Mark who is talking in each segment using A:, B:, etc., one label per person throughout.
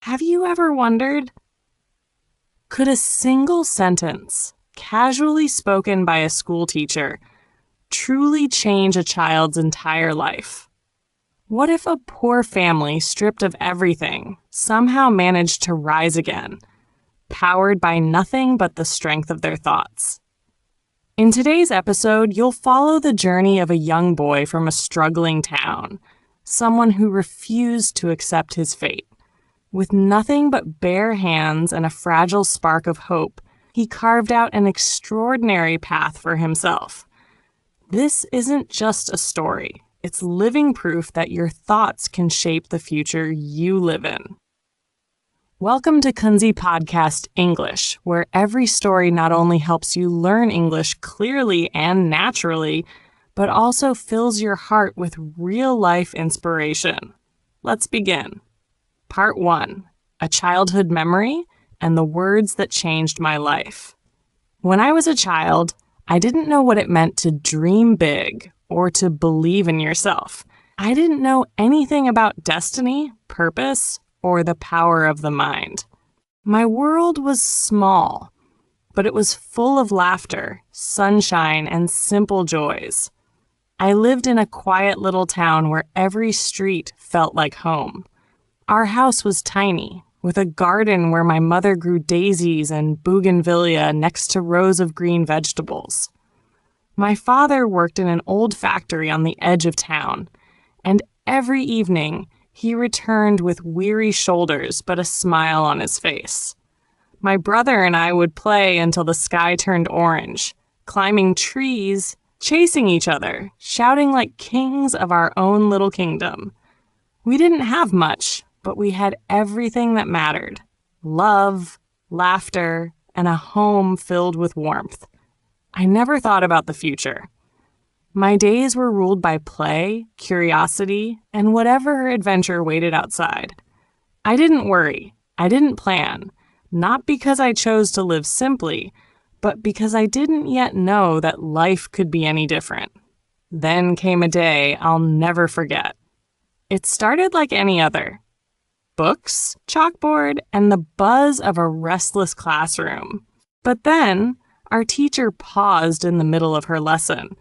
A: Have you ever wondered, could a single sentence, casually spoken by a school teacher, truly change a child's entire life? What if a poor family stripped of everything somehow managed to rise again, powered by nothing but the strength of their thoughts? In today's episode, you'll follow the journey of a young boy from a struggling town, someone who refused to accept his fate. With nothing but bare hands and a fragile spark of hope, he carved out an extraordinary path for himself. This isn't just a story. It's living proof that your thoughts can shape the future you live in. Welcome to Kunzy Podcast English, where every story not only helps you learn English clearly and naturally, but also fills your heart with real-life inspiration. Let's begin. Part 1, A Childhood Memory and the Words That Changed My Life. When I was a child, I didn't know what it meant to dream big or to believe in yourself. I didn't know anything about destiny, purpose, or the power of the mind. My world was small, but it was full of laughter, sunshine, and simple joys. I lived in a quiet little town where every street felt like home. Our house was tiny, with a garden where my mother grew daisies and bougainvillea next to rows of green vegetables. My father worked in an old factory on the edge of town, and every evening he returned with weary shoulders but a smile on his face. My brother and I would play until the sky turned orange, climbing trees, chasing each other, shouting like kings of our own little kingdom. We didn't have much, but we had everything that mattered: love, laughter, and a home filled with warmth. I never thought about the future. My days were ruled by play, curiosity, and whatever adventure waited outside. I didn't worry. I didn't plan, not because I chose to live simply, but because I didn't yet know that life could be any different. Then came a day I'll never forget. It started like any other. Books, chalkboard, and the buzz of a restless classroom. But then, our teacher paused in the middle of her lesson.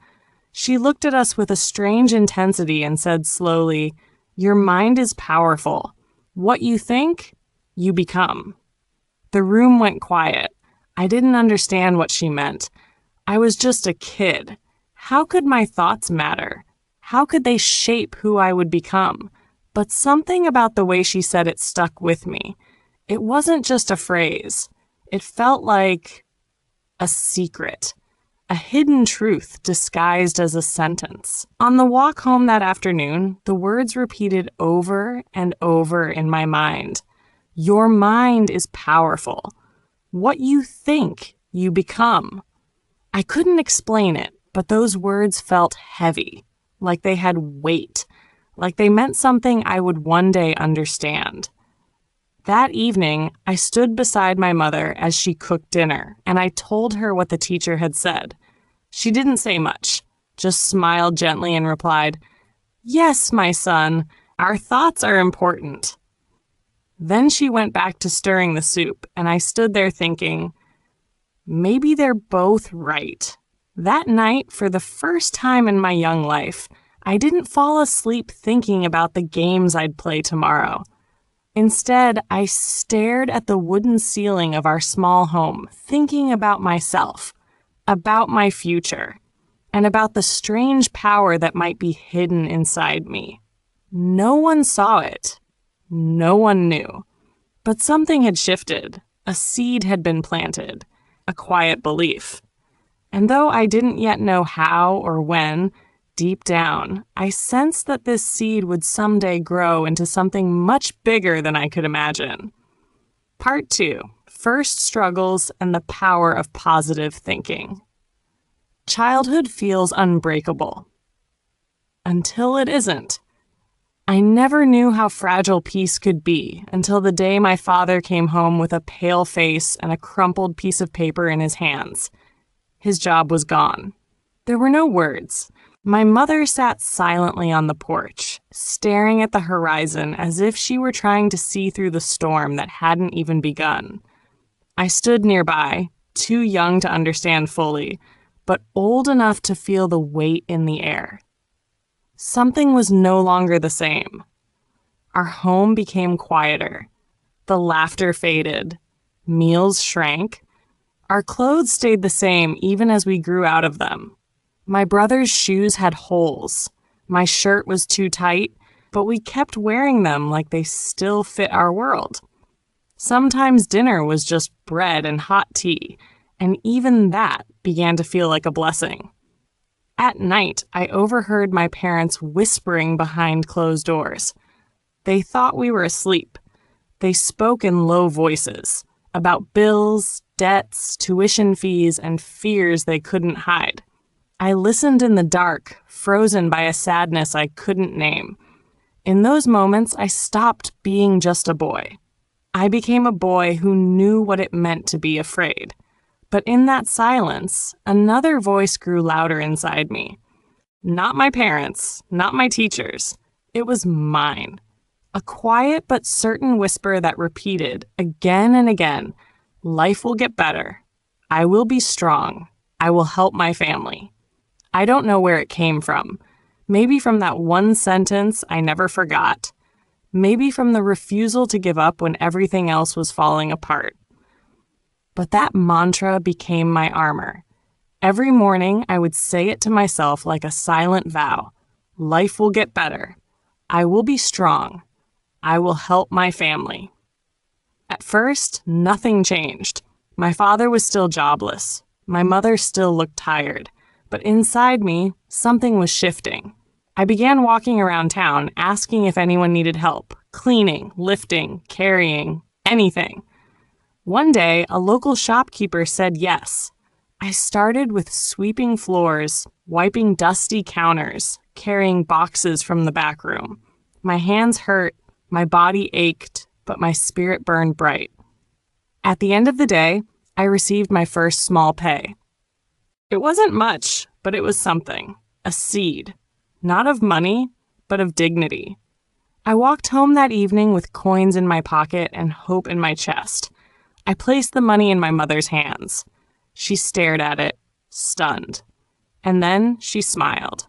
A: She looked at us with a strange intensity and said slowly, "Your mind is powerful. What you think, you become." The room went quiet. I didn't understand what she meant. I was just a kid. How could my thoughts matter? How could they shape who I would become? But something about the way she said it stuck with me. It wasn't just a phrase. It felt like a secret, a hidden truth disguised as a sentence. On the walk home that afternoon, the words repeated over and over in my mind. Your mind is powerful. What you think, you become. I couldn't explain it, but those words felt heavy, like they had weight, like they meant something I would one day understand. That evening, I stood beside my mother as she cooked dinner, and I told her what the teacher had said. She didn't say much, just smiled gently and replied, "Yes, my son, our thoughts are important." Then she went back to stirring the soup, and I stood there thinking, maybe they're both right. That night, for the first time in my young life, I didn't fall asleep thinking about the games I'd play tomorrow. Instead, I stared at the wooden ceiling of our small home, thinking about myself, about my future, and about the strange power that might be hidden inside me. No one saw it. No one knew. But something had shifted. A seed had been planted, a quiet belief. And though I didn't yet know how or when, deep down, I sensed that this seed would someday grow into something much bigger than I could imagine. Part 2, First Struggles and the Power of Positive Thinking. Childhood feels unbreakable. Until it isn't. I never knew how fragile peace could be until the day my father came home with a pale face and a crumpled piece of paper in his hands. His job was gone. There were no words. My mother sat silently on the porch, staring at the horizon as if she were trying to see through the storm that hadn't even begun. I stood nearby, too young to understand fully, but old enough to feel the weight in the air. Something was no longer the same. Our home became quieter. The laughter faded. Meals shrank. Our clothes stayed the same even as we grew out of them. My brother's shoes had holes. My shirt was too tight, but we kept wearing them like they still fit our world. Sometimes dinner was just bread and hot tea, and even that began to feel like a blessing. At night, I overheard my parents whispering behind closed doors. They thought we were asleep. They spoke in low voices about bills, debts, tuition fees, and fears they couldn't hide. I listened in the dark, frozen by a sadness I couldn't name. In those moments, I stopped being just a boy. I became a boy who knew what it meant to be afraid. But in that silence, another voice grew louder inside me. Not my parents, not my teachers. It was mine. A quiet but certain whisper that repeated again and again, "Life will get better. I will be strong. I will help my family." I don't know where it came from. Maybe from that one sentence I never forgot. Maybe from the refusal to give up when everything else was falling apart. But that mantra became my armor. Every morning I would say it to myself like a silent vow. Life will get better. I will be strong. I will help my family. At first, nothing changed. My father was still jobless. My mother still looked tired. But inside me, something was shifting. I began walking around town, asking if anyone needed help, cleaning, lifting, carrying, anything. One day, a local shopkeeper said yes. I started with sweeping floors, wiping dusty counters, carrying boxes from the back room. My hands hurt, my body ached, but my spirit burned bright. At the end of the day, I received my first small pay. It wasn't much, but it was something, a seed. Not of money, but of dignity. I walked home that evening with coins in my pocket and hope in my chest. I placed the money in my mother's hands. She stared at it, stunned. And then she smiled.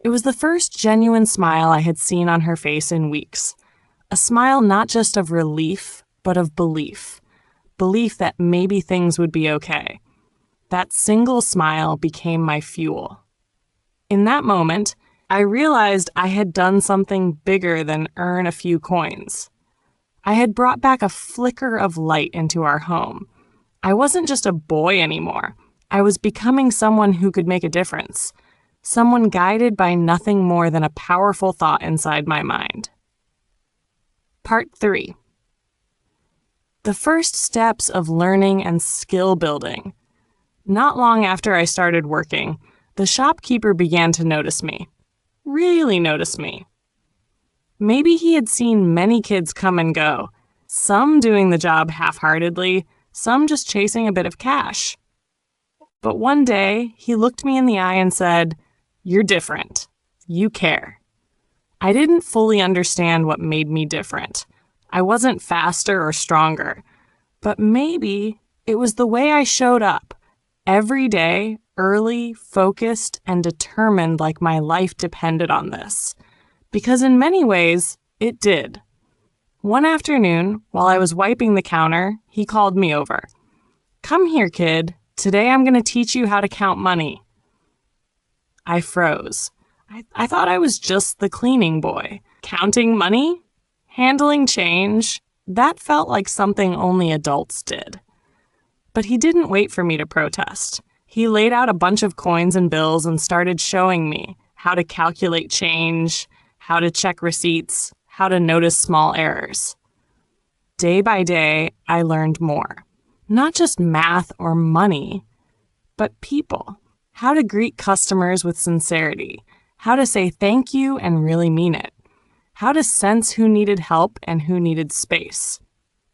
A: It was the first genuine smile I had seen on her face in weeks. A smile not just of relief, but of belief. Belief that maybe things would be okay. That single smile became my fuel. In that moment, I realized I had done something bigger than earn a few coins. I had brought back a flicker of light into our home. I wasn't just a boy anymore. I was becoming someone who could make a difference. Someone guided by nothing more than a powerful thought inside my mind. Part 3. The first steps of learning and skill building. Not long after I started working, the shopkeeper began to notice me. Really notice me. Maybe he had seen many kids come and go, some doing the job half-heartedly, some just chasing a bit of cash. But one day, he looked me in the eye and said, "You're different. You care." I didn't fully understand what made me different. I wasn't faster or stronger, but maybe it was the way I showed up. Every day, early, focused, and determined like my life depended on this. Because in many ways, it did. One afternoon, while I was wiping the counter, he called me over. "Come here, kid. Today I'm going to teach you how to count money." I froze. I thought I was just the cleaning boy. Counting money? Handling change? That felt like something only adults did. But he didn't wait for me to protest. He laid out a bunch of coins and bills and started showing me how to calculate change, how to check receipts, how to notice small errors. Day by day, I learned more. Not just math or money, but people. How to greet customers with sincerity, how to say thank you and really mean it, how to sense who needed help and who needed space.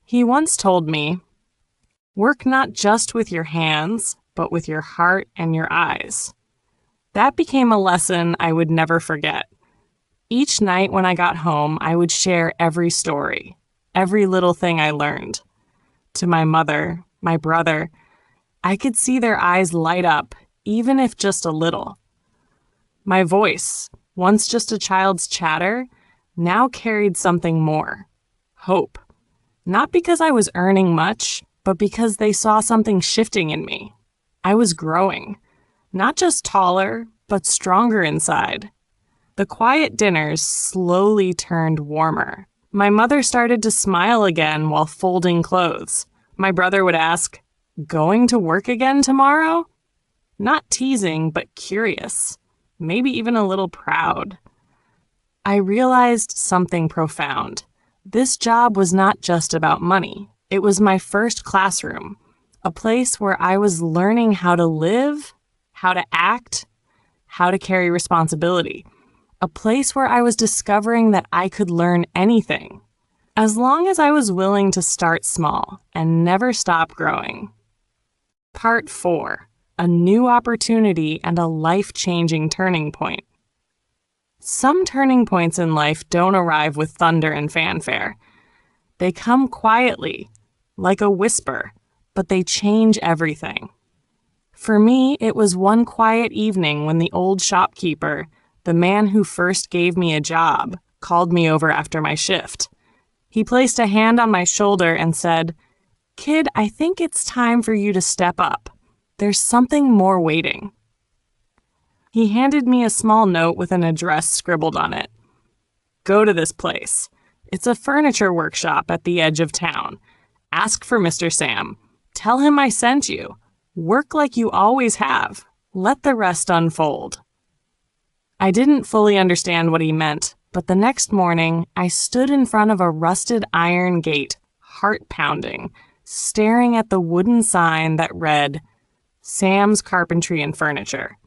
A: He once told me, "Work not just with your hands, but with your heart and your eyes." That became a lesson I would never forget. Each night when I got home, I would share every story, every little thing I learned. To my mother, my brother, I could see their eyes light up, even if just a little. My voice, once just a child's chatter, now carried something more. Hope. Not because I was earning much, but because they saw something shifting in me. I was growing. Not just taller, but stronger inside. The quiet dinners slowly turned warmer. My mother started to smile again while folding clothes. My brother would ask, "Going to work again tomorrow?" Not teasing, but curious. Maybe even a little proud. I realized something profound. This job was not just about money. It was my first classroom, a place where I was learning how to live, how to act, how to carry responsibility. A place where I was discovering that I could learn anything, as long as I was willing to start small and never stop growing. Part 4. A new opportunity and a life-changing turning point. Some turning points in life don't arrive with thunder and fanfare. They come quietly, like a whisper, but they change everything. For me, it was one quiet evening when the old shopkeeper, the man who first gave me a job, called me over after my shift. He placed a hand on my shoulder and said, "Kid, I think it's time for you to step up. There's something more waiting." He handed me a small note with an address scribbled on it. "Go to this place. It's a furniture workshop at the edge of town. Ask for Mr. Sam. Tell him I sent you. Work like you always have. Let the rest unfold." I didn't fully understand what he meant, but the next morning, I stood in front of a rusted iron gate, heart pounding, staring at the wooden sign that read, "Sam's Carpentry and Furniture."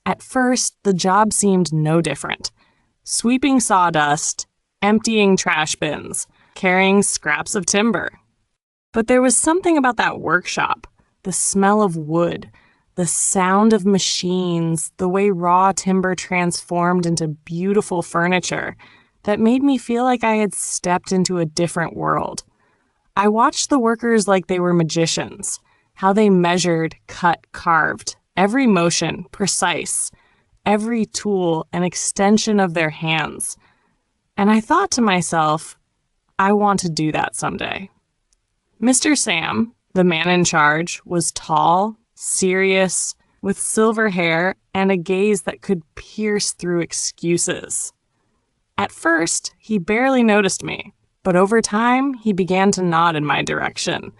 A: At first, the job seemed no different. Sweeping sawdust, emptying trash bins, carrying scraps of timber. But there was something about that workshop, the smell of wood, the sound of machines, the way raw timber transformed into beautiful furniture, that made me feel like I had stepped into a different world. I watched the workers like they were magicians, how they measured, cut, carved, every motion precise, every tool an extension of their hands. And I thought to myself, I want to do that someday. Mr. Sam, the man in charge, was tall, serious, with silver hair and a gaze that could pierce through excuses. At first, he barely noticed me, but over time, he began to nod in my direction,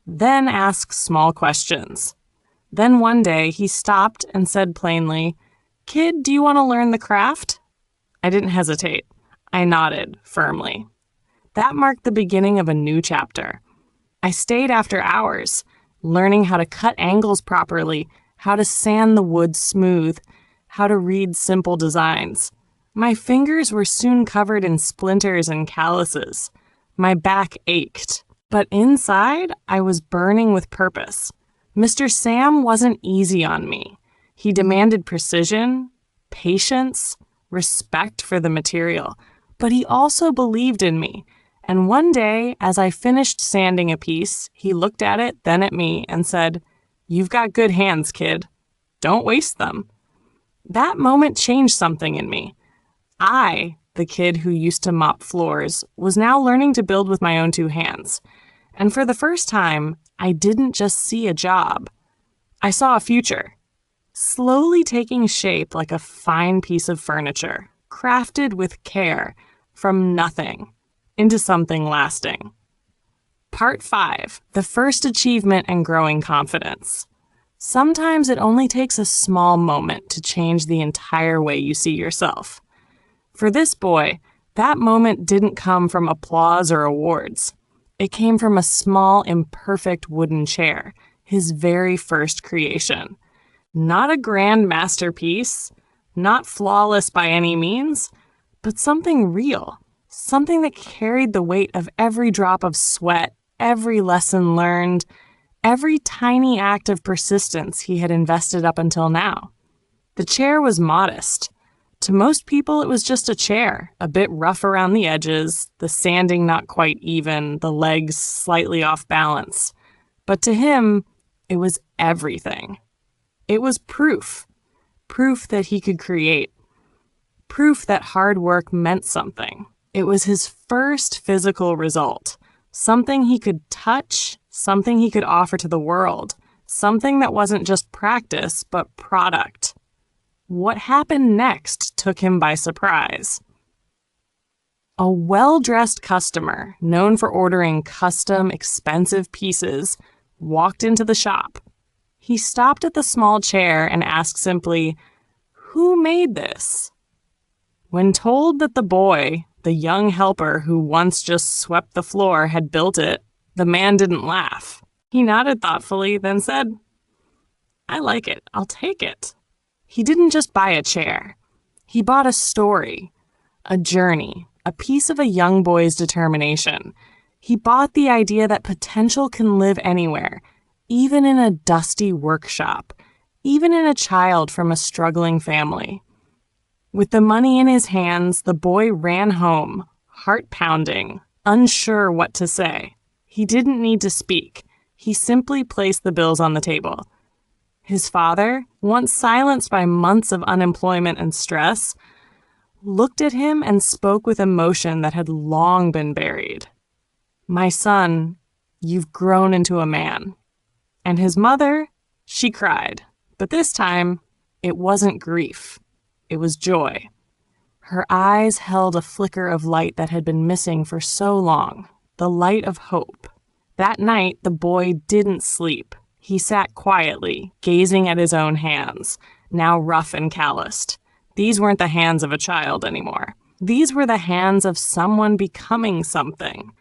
A: then ask small questions. Then one day, he stopped and said plainly, "Kid, do you want to learn the craft?" I didn't hesitate. I nodded firmly. That marked the beginning of a new chapter. I stayed after hours, learning how to cut angles properly, how to sand the wood smooth, how to read simple designs. My fingers were soon covered in splinters and calluses. My back ached, but inside I was burning with purpose. Mr. Sam wasn't easy on me. He demanded precision, patience, respect for the material, but he also believed in me. And one day, as I finished sanding a piece, he looked at it, then at me, and said, "You've got good hands, kid. Don't waste them." That moment changed something in me. I, the kid who used to mop floors, was now learning to build with my own two hands. And for the first time, I didn't just see a job. I saw a future, slowly taking shape like a fine piece of furniture, crafted with care, from nothing into something lasting. Part 5, the first achievement and growing confidence. Sometimes it only takes a small moment to change the entire way you see yourself. For this boy, that moment didn't come from applause or awards. It came from a small, imperfect wooden chair, his very first creation. Not a grand masterpiece, not flawless by any means, but something real. Something that carried the weight of every drop of sweat, every lesson learned, every tiny act of persistence he had invested up until now. The chair was modest. To most people, it was just a chair, a bit rough around the edges, the sanding not quite even, the legs slightly off balance. But to him, it was everything. It was proof. Proof that he could create. Proof that hard work meant something. It was his first physical result. Something he could touch, something he could offer to the world. Something that wasn't just practice, but product. What happened next took him by surprise. A well-dressed customer, known for ordering custom, expensive pieces, walked into the shop. He stopped at the small chair and asked simply, "Who made this?" When told that the boy, the young helper who once just swept the floor, had built it, the man didn't laugh. He nodded thoughtfully, then said, "I like it. I'll take it." He didn't just buy a chair. He bought a story, a journey, a piece of a young boy's determination. He bought the idea that potential can live anywhere, even in a dusty workshop, even in a child from a struggling family. With the money in his hands, the boy ran home, heart pounding, unsure what to say. He didn't need to speak. He simply placed the bills on the table. His father, once silenced by months of unemployment and stress, looked at him and spoke with emotion that had long been buried. "My son, you've grown into a man." And his mother, she cried. But this time, it wasn't grief. It was joy. Her eyes held a flicker of light that had been missing for so long, the light of hope. That night, the boy didn't sleep. He sat quietly, gazing at his own hands, now rough and calloused. These weren't the hands of a child anymore. These were the hands of someone becoming something.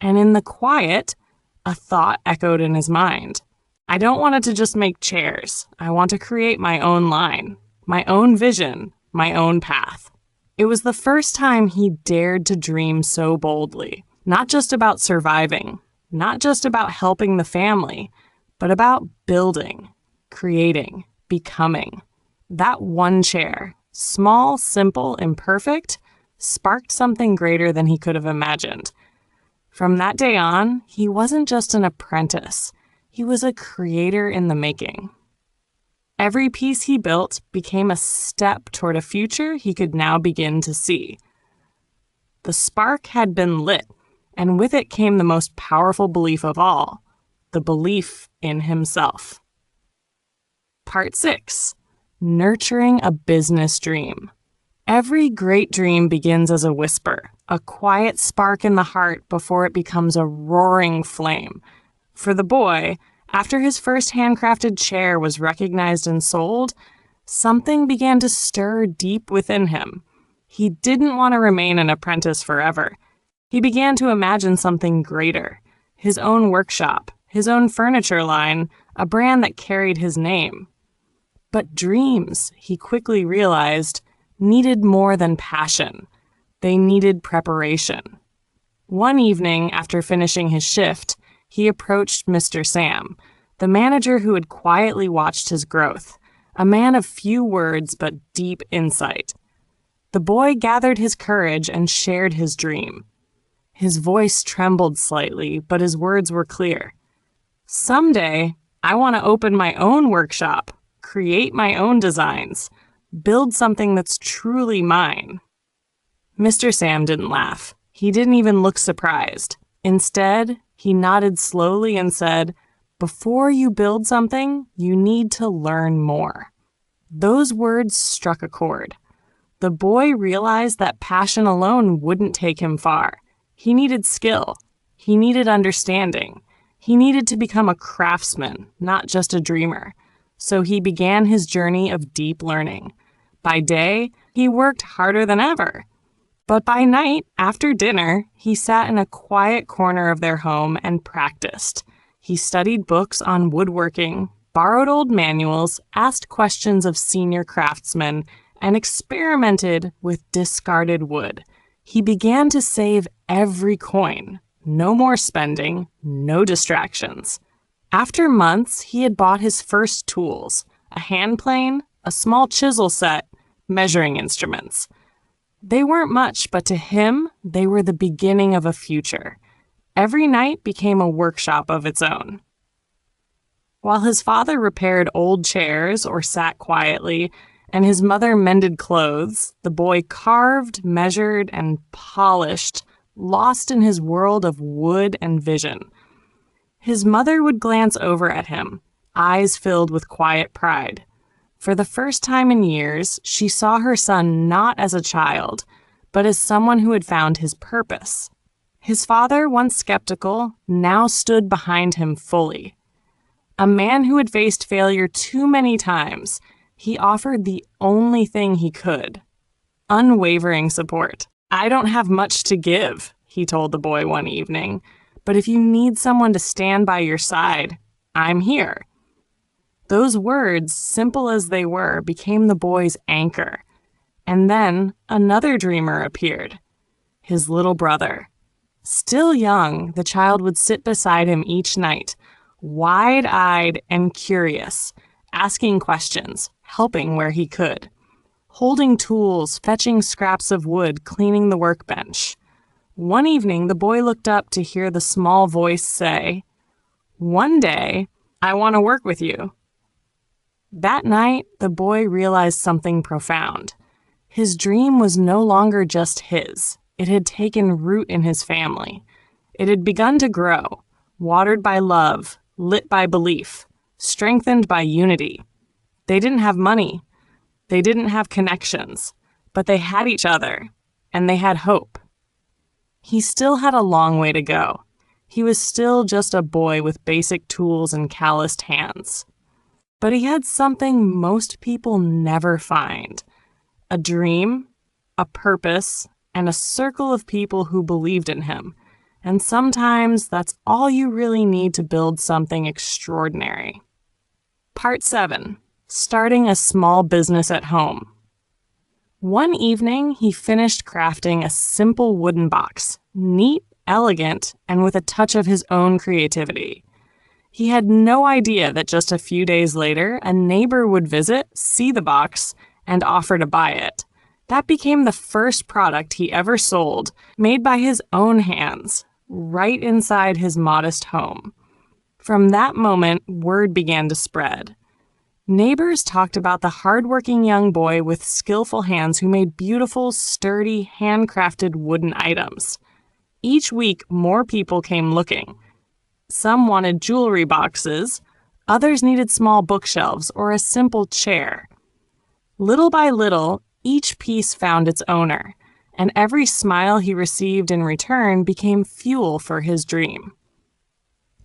A: And in the quiet, a thought echoed in his mind. I don't want it to just make chairs. I want to create my own line, my own vision, my own path. It was the first time he dared to dream so boldly, not just about surviving, not just about helping the family, but about building, creating, becoming. That one chair, small, simple, imperfect, sparked something greater than he could have imagined. From that day on, he wasn't just an apprentice. He was a creator in the making. Every piece he built became a step toward a future he could now begin to see. The spark had been lit, and with it came the most powerful belief of all, the belief in himself. Part 6. Nurturing a business dream. Every great dream begins as a whisper, a quiet spark in the heart before it becomes a roaring flame. For the boy, after his first handcrafted chair was recognized and sold, something began to stir deep within him. He didn't want to remain an apprentice forever. He began to imagine something greater, his own workshop, his own furniture line, a brand that carried his name. But dreams, he quickly realized, needed more than passion. They needed preparation. One evening, after finishing his shift, he approached Mr. Sam, the manager who had quietly watched his growth, a man of few words but deep insight. The boy gathered his courage and shared his dream. His voice trembled slightly, but his words were clear. "Someday, I want to open my own workshop, create my own designs, build something that's truly mine." Mr. Sam didn't laugh. He didn't even look surprised. Instead, he nodded slowly and said, "Before you build something, you need to learn more." Those words struck a chord. The boy realized that passion alone wouldn't take him far. He needed skill. He needed understanding. He needed to become a craftsman, not just a dreamer. So he began his journey of deep learning. By day, he worked harder than ever. But by night, after dinner, he sat in a quiet corner of their home and practiced. He studied books on woodworking, borrowed old manuals, asked questions of senior craftsmen, and experimented with discarded wood. He began to save every coin. No more spending, no distractions. After months, he had bought his first tools, a hand plane, a small chisel set, measuring instruments. They weren't much, but to him, they were the beginning of a future. Every night became a workshop of its own. While his father repaired old chairs or sat quietly, and his mother mended clothes, the boy carved, measured, and polished, lost in his world of wood and vision. His mother would glance over at him, eyes filled with quiet pride. For the first time in years, she saw her son not as a child, but as someone who had found his purpose. His father, once skeptical, now stood behind him fully. A man who had faced failure too many times, he offered the only thing he could: unwavering support. "I don't have much to give," he told the boy one evening, "but if you need someone to stand by your side, I'm here." Those words, simple as they were, became the boy's anchor. And then another dreamer appeared, his little brother. Still young, the child would sit beside him each night, wide-eyed and curious, asking questions, helping where he could, holding tools, fetching scraps of wood, cleaning the workbench. One evening, the boy looked up to hear the small voice say, "One day, I want to work with you." That night, the boy realized something profound. His dream was no longer just his. It had taken root in his family. It had begun to grow, watered by love, lit by belief, strengthened by unity. They didn't have money. They didn't have connections, but they had each other, and they had hope. He still had a long way to go. He was still just a boy with basic tools and calloused hands. But he had something most people never find: a dream, a purpose, and a circle of people who believed in him. And sometimes that's all you really need to build something extraordinary. Part 7. Starting a small business at home. One evening, he finished crafting a simple wooden box, neat, elegant, and with a touch of his own creativity. He had no idea that just a few days later, a neighbor would visit, see the box, and offer to buy it. That became the first product he ever sold, made by his own hands, right inside his modest home. From that moment, word began to spread. Neighbors talked about the hardworking young boy with skillful hands who made beautiful, sturdy, handcrafted wooden items. Each week, more people came looking. Some wanted jewelry boxes, others needed small bookshelves or a simple chair. Little by little, each piece found its owner, and every smile he received in return became fuel for his dream.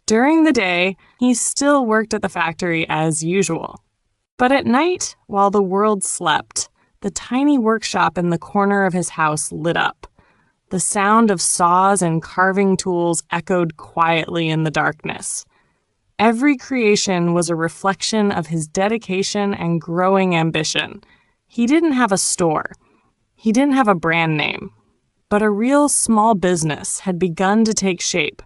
A: During the day, he still worked at the factory as usual. But at night, while the world slept, the tiny workshop in the corner of his house lit up. The sound of saws and carving tools echoed quietly in the darkness. Every creation was a reflection of his dedication and growing ambition. He didn't have a store. He didn't have a brand name. But a real small business had begun to take shape,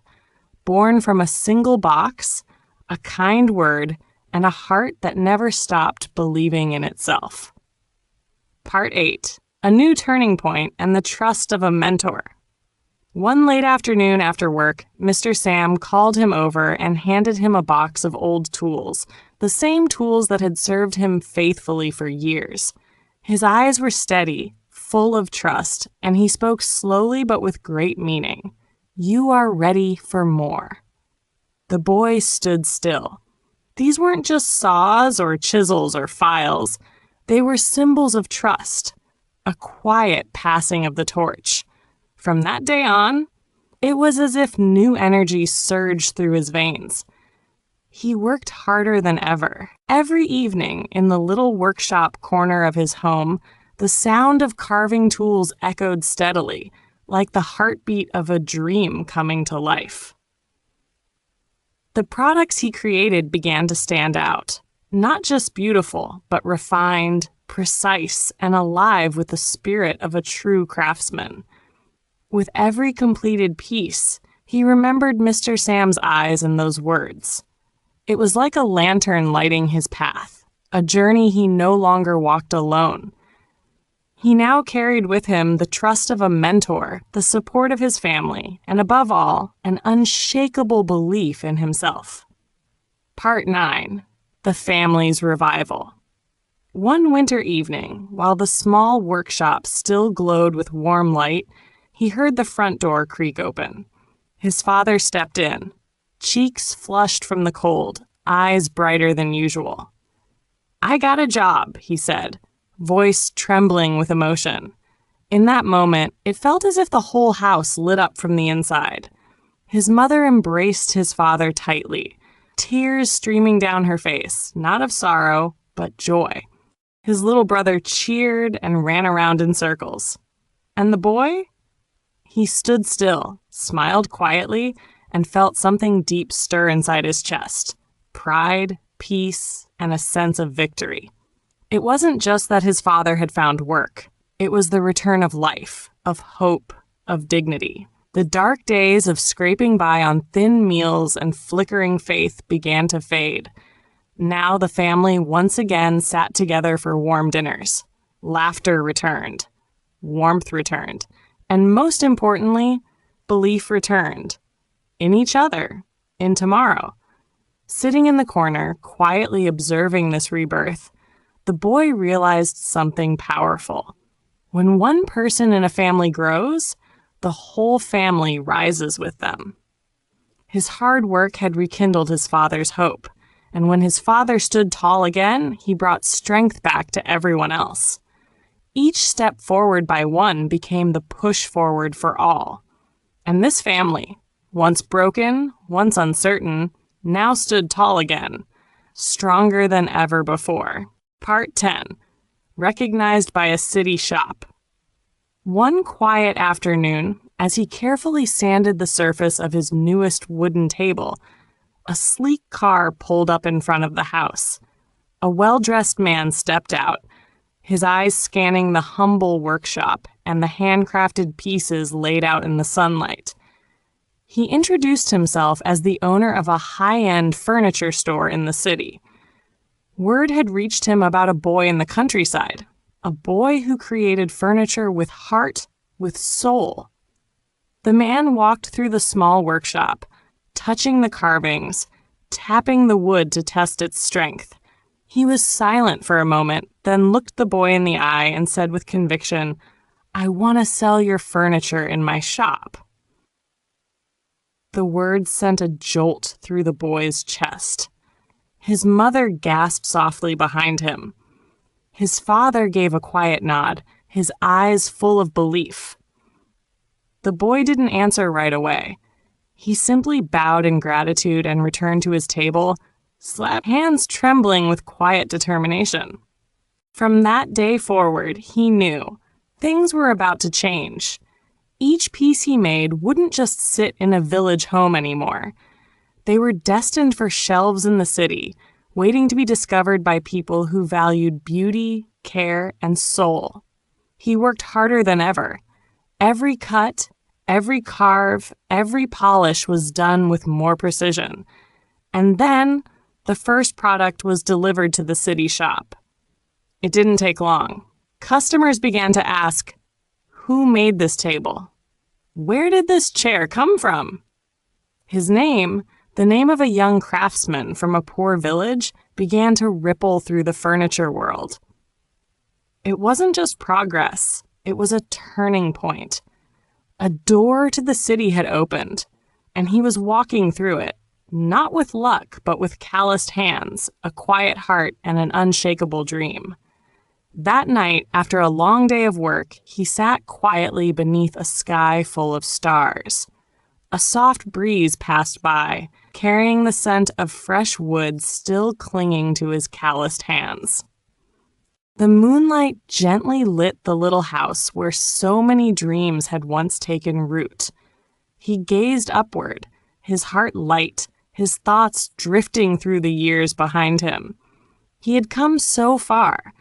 A: born from a single box, a kind word, and a heart that never stopped believing in itself. Part 8. A new turning point and the trust of a mentor. One late afternoon after work, Mr. Sam called him over and handed him a box of old tools, the same tools that had served him faithfully for years. His eyes were steady, full of trust, and he spoke slowly but with great meaning. "You are ready for more." The boy stood still. These weren't just saws or chisels or files. They were symbols of trust. A quiet passing of the torch. From that day on, it was as if new energy surged through his veins. He worked harder than ever. Every evening, in the little workshop corner of his home, the sound of carving tools echoed steadily, like the heartbeat of a dream coming to life. The products he created began to stand out. Not just beautiful, but refined, precise, and alive with the spirit of a true craftsman. With every completed piece, he remembered Mr. Sam's eyes and those words. It was like a lantern lighting his path, a journey he no longer walked alone. He now carried with him the trust of a mentor, the support of his family, and above all, an unshakable belief in himself. Part 9. The Family's Revival. One winter evening, while the small workshop still glowed with warm light, he heard the front door creak open. His father stepped in, cheeks flushed from the cold, eyes brighter than usual. "I got a job," he said, voice trembling with emotion. In that moment, it felt as if the whole house lit up from the inside. His mother embraced his father tightly, tears streaming down her face, not of sorrow, but joy. His little brother cheered and ran around in circles. And the boy? He stood still, smiled quietly, and felt something deep stir inside his chest. Pride, peace, and a sense of victory. It wasn't just that his father had found work. It was the return of life, of hope, of dignity. The dark days of scraping by on thin meals and flickering faith began to fade. Now the family once again sat together for warm dinners. Laughter returned. Warmth returned. And most importantly, belief returned. In each other. In tomorrow. Sitting in the corner, quietly observing this rebirth, the boy realized something powerful. When one person in a family grows, the whole family rises with them. His hard work had rekindled his father's hope, and when his father stood tall again, he brought strength back to everyone else. Each step forward by one became the push forward for all. And this family, once broken, once uncertain, now stood tall again, stronger than ever before. Part 10. Recognized by a city shop. One quiet afternoon, as he carefully sanded the surface of his newest wooden table, a sleek car pulled up in front of the house. A well-dressed man stepped out, his eyes scanning the humble workshop and the handcrafted pieces laid out in the sunlight. He introduced himself as the owner of a high-end furniture store in the city. Word had reached him about a boy in the countryside, a boy who created furniture with heart, with soul. The man walked through the small workshop, touching the carvings, tapping the wood to test its strength. He was silent for a moment, then looked the boy in the eye and said with conviction, "I want to sell your furniture in my shop." The words sent a jolt through the boy's chest. His mother gasped softly behind him. His father gave a quiet nod, his eyes full of belief. The boy didn't answer right away. He simply bowed in gratitude and returned to his table, hands trembling with quiet determination. From that day forward, he knew things were about to change. Each piece he made wouldn't just sit in a village home anymore. They were destined for shelves in the city, waiting to be discovered by people who valued beauty, care, and soul. He worked harder than ever. Every cut, every carve, every polish was done with more precision. And then, the first product was delivered to the city shop. It didn't take long. Customers began to ask, "Who made this table? Where did this chair come from?" His name, the name of a young craftsman from a poor village, began to ripple through the furniture world. It wasn't just progress, it was a turning point. A door to the city had opened, and he was walking through it, not with luck, but with calloused hands, a quiet heart, and an unshakable dream. That night, after a long day of work, he sat quietly beneath a sky full of stars. A soft breeze passed by, carrying the scent of fresh wood still clinging to his calloused hands. The moonlight gently lit the little house where so many dreams had once taken root. He gazed upward, his heart light, his thoughts drifting through the years behind him. He had come so far,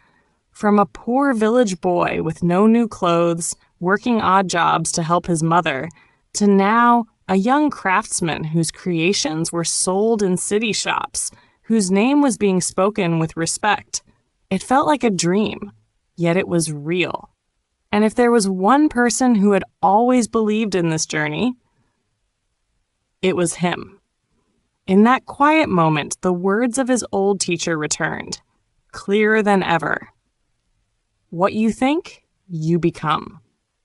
A: from a poor village boy with no new clothes, working odd jobs to help his mother, to now a young craftsman whose creations were sold in city shops, whose name was being spoken with respect. It felt like a dream, yet it was real. And if there was one person who had always believed in this journey, it was him. In that quiet moment, the words of his old teacher returned, clearer than ever. What you think, you become.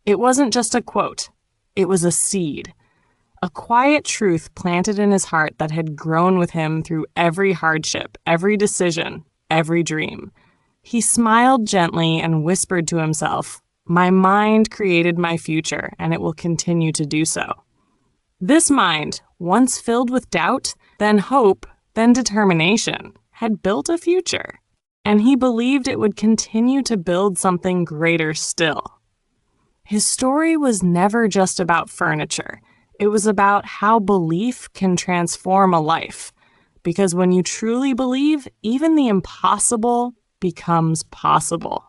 A: It wasn't just a quote. It was a seed. A quiet truth planted in his heart that had grown with him through every hardship, every decision, every dream. He smiled gently and whispered to himself, "My mind created my future, and it will continue to do so." This mind, once filled with doubt, then hope, then determination, had built a future, and he believed it would continue to build something greater still. His story was never just about furniture. It was about how belief can transform a life. Because when you truly believe, even the impossible becomes possible.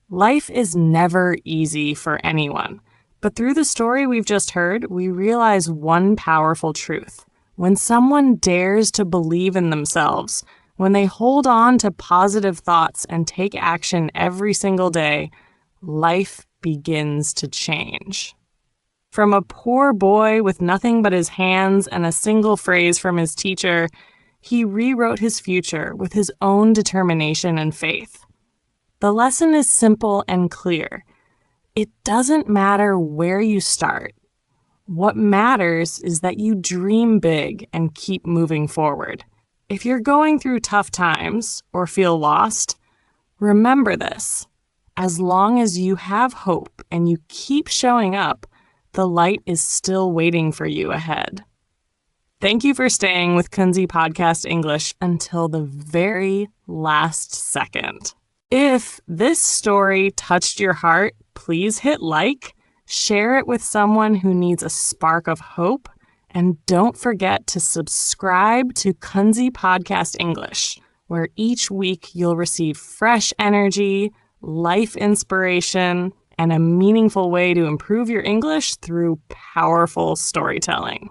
A: Life is never easy for anyone. But through the story we've just heard, we realize one powerful truth. When someone dares to believe in themselves, when they hold on to positive thoughts and take action every single day, life begins to change. From a poor boy with nothing but his hands and a single phrase from his teacher, he rewrote his future with his own determination and faith. The lesson is simple and clear. It doesn't matter where you start. What matters is that you dream big and keep moving forward. If you're going through tough times or feel lost, remember this. As long as you have hope and you keep showing up, the light is still waiting for you ahead. Thank you for staying with Kunzy Podcast English until the very last second. If this story touched your heart, please hit like, share it with someone who needs a spark of hope, and don't forget to subscribe to Kunzy Podcast English, where each week you'll receive fresh energy, life inspiration, and a meaningful way to improve your English through powerful storytelling.